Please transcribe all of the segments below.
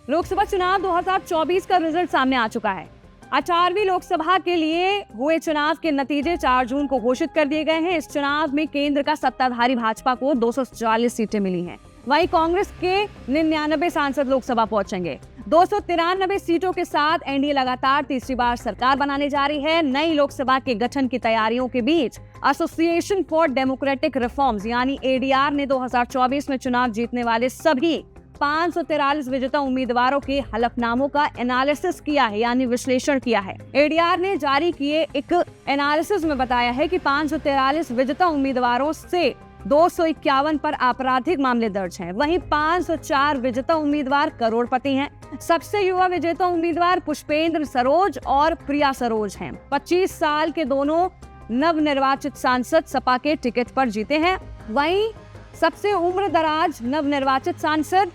लोकसभा चुनाव 2024 का रिजल्ट सामने आ चुका है। 18वीं लोकसभा के लिए हुए चुनाव के नतीजे 4 जून को घोषित कर दिए गए हैं। इस चुनाव में केंद्र का सत्ताधारी भाजपा को 240 सीटें मिली हैं। वहीं कांग्रेस के 99 सांसद लोकसभा पहुंचेंगे। 293 सीटों के साथ एनडीए लगातार तीसरी बार सरकार बनाने जा रही है। नई लोकसभा के गठन की तैयारियों के बीच एसोसिएशन फॉर डेमोक्रेटिक रिफॉर्म्स यानी एडीआर ने 2024 में चुनाव जीतने वाले सभी 543 विजेता उम्मीदवारों के हलफनामों का एनालिसिस किया है यानी विश्लेषण किया है। एडीआर ने जारी किए एक एनालिसिस में बताया है कि 543 विजेता उम्मीदवारों से 251 पर आपराधिक मामले दर्ज हैं। वहीं 504 विजेता उम्मीदवार करोड़पति हैं। सबसे युवा विजेता उम्मीदवार पुष्पेंद्र सरोज और प्रिया सरोज हैं। 25 साल के दोनों नवनिर्वाचित सांसद सपा के टिकट पर जीते हैं। वहीं सबसे उम्र दराज नवनिर्वाचित सांसद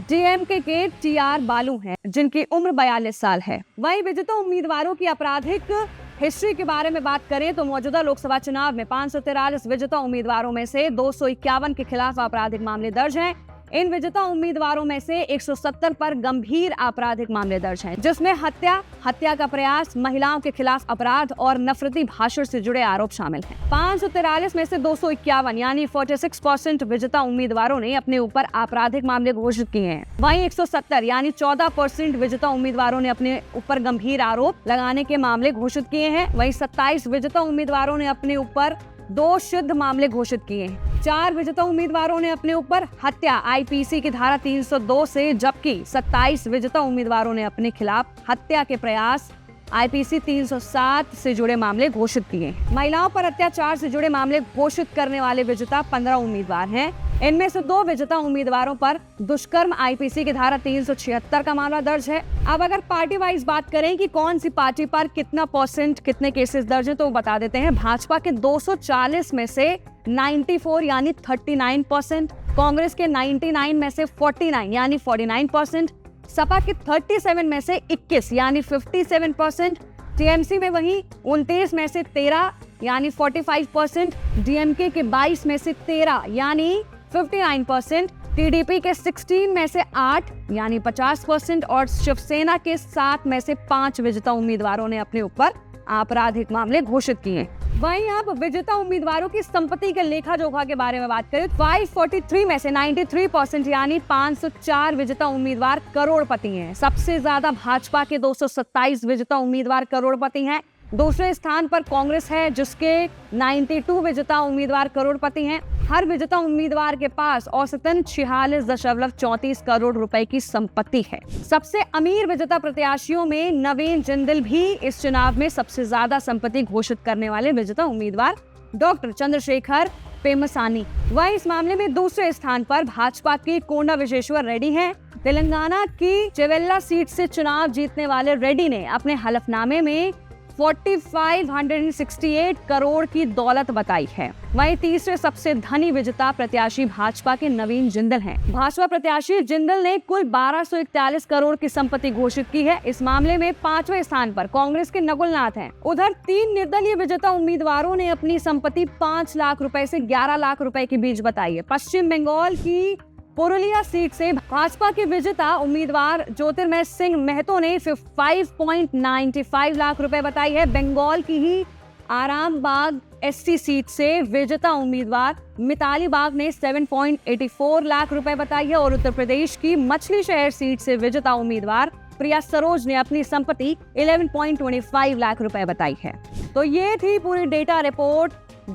डीएमके के टीआर बालू हैं, जिनकी उम्र 42 साल है। वहीं विजेता उम्मीदवारों की आपराधिक हिस्ट्री के बारे में बात करें तो मौजूदा लोकसभा चुनाव में 543 विजेता उम्मीदवारों में से 251 के खिलाफ आपराधिक मामले दर्ज हैं। इन विजेता उम्मीदवारों में से 170 पर गंभीर आपराधिक मामले दर्ज हैं, जिसमें हत्या का प्रयास, महिलाओं के खिलाफ अपराध और नफरती भाषण से जुड़े आरोप शामिल हैं। 543 में से 251 यानी 46% विजेता उम्मीदवारों ने अपने ऊपर आपराधिक मामले घोषित किए हैं। वहीं 170 यानी 14% विजेता उम्मीदवारों ने अपने ऊपर गंभीर आरोप लगाने के मामले घोषित किए हैं। वहीं 27 विजेता उम्मीदवारों ने अपने ऊपर 2 शुद्ध मामले घोषित किए हैं। 4 विजेता उम्मीदवारों ने अपने ऊपर हत्या आईपीसी की धारा 302 से, जबकि 27 विजेता उम्मीदवारों ने अपने खिलाफ हत्या के प्रयास आईपीसी 307 से जुड़े मामले घोषित किए। महिलाओं पर अत्याचार से जुड़े मामले घोषित करने वाले विजेता 15 उम्मीदवार हैं। इनमें से 2 विजेता उम्मीदवारों पर दुष्कर्म आईपीसी की धारा 376 का मामला दर्ज है। अब अगर पार्टी वाइज बात करें कि कौन सी पार्टी पर कितने केसेस दर्ज हैं, तो बता देते हैं। भाजपा के 240 में से 94 यानी 39%, कांग्रेस के 99 में से 49 यानी 49%, सपा के 37 में से 21 यानी 57%, टीएमसी में वही 29 में से 13 यानी 45%, डीएमके के 22 में से 13 यानी 59%, टीडीपी के 16 में से 8 यानी 50% और शिवसेना के 7 में से 5 विजेता उम्मीदवारों ने अपने ऊपर आपराधिक मामले घोषित किए। वहीं अब विजेता उम्मीदवारों की संपत्ति के लेखा जोखा के बारे में बात करें, 543 में से 93% यानी 504 विजेता उम्मीदवार करोड़पति हैं। सबसे ज्यादा भाजपा के 227 विजेता उम्मीदवार करोड़पति हैं। दूसरे स्थान पर कांग्रेस है, जिसके 92 विजेता उम्मीदवार करोड़पति हैं। हर विजेता उम्मीदवार के पास औसतन 46.34 करोड़ रुपए की संपत्ति है। सबसे अमीर विजेता प्रत्याशियों में नवीन जिंदल भी इस चुनाव में सबसे ज्यादा संपत्ति घोषित करने वाले विजेता उम्मीदवार डॉक्टर चंद्रशेखर पेम्मसानी। वह इस मामले में दूसरे स्थान पर भाजपा के कोंडा विश्वेश्वर रेड्डी हैं। तेलंगाना की चेवेल्ला सीट से चुनाव जीतने वाले रेड्डी ने अपने हलफनामे में 4568 करोड़ की दौलत बताई है। वहीं तीसरे सबसे धनी विजेता प्रत्याशी भाजपा के नवीन जिंदल हैं। भाजपा प्रत्याशी जिंदल ने कुल 1241 करोड़ की संपत्ति घोषित की है। इस मामले में 5वें स्थान पर कांग्रेस के नकुल नाथ हैं। उधर 3 निर्दलीय विजेता उम्मीदवारों ने अपनी संपत्ति 5 लाख रुपए से 11 लाख रुपए के बीच बताई है। पश्चिम बंगाल की पुरुलिया सीट से भाजपा के विजेता उम्मीदवार ज्योतिर्मय सिंह महतो ने 5.95 लाख रुपए बताई है। बंगाल की ही आरामबाग एसटी सीट से विजेता उम्मीदवार मिताली बाग ने 7.84 लाख रुपए बताई है और उत्तर प्रदेश की मछली शहर सीट से विजेता उम्मीदवार प्रिया सरोज ने अपनी संपत्ति 11.25 लाख रुपए बताई है। तो ये थी पूरी डेटा रिपोर्ट,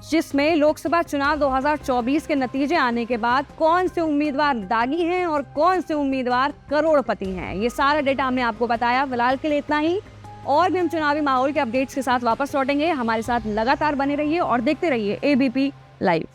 जिसमें लोकसभा चुनाव 2024 के नतीजे आने के बाद कौन से उम्मीदवार दागी हैं और कौन से उम्मीदवार करोड़पति हैं। ये सारा डेटा हमने आपको बताया। फिलहाल के लिए इतना ही। और भी हम चुनावी माहौल के अपडेट्स के साथ वापस लौटेंगे। हमारे साथ लगातार बने रहिए और देखते रहिए एबीपी लाइव।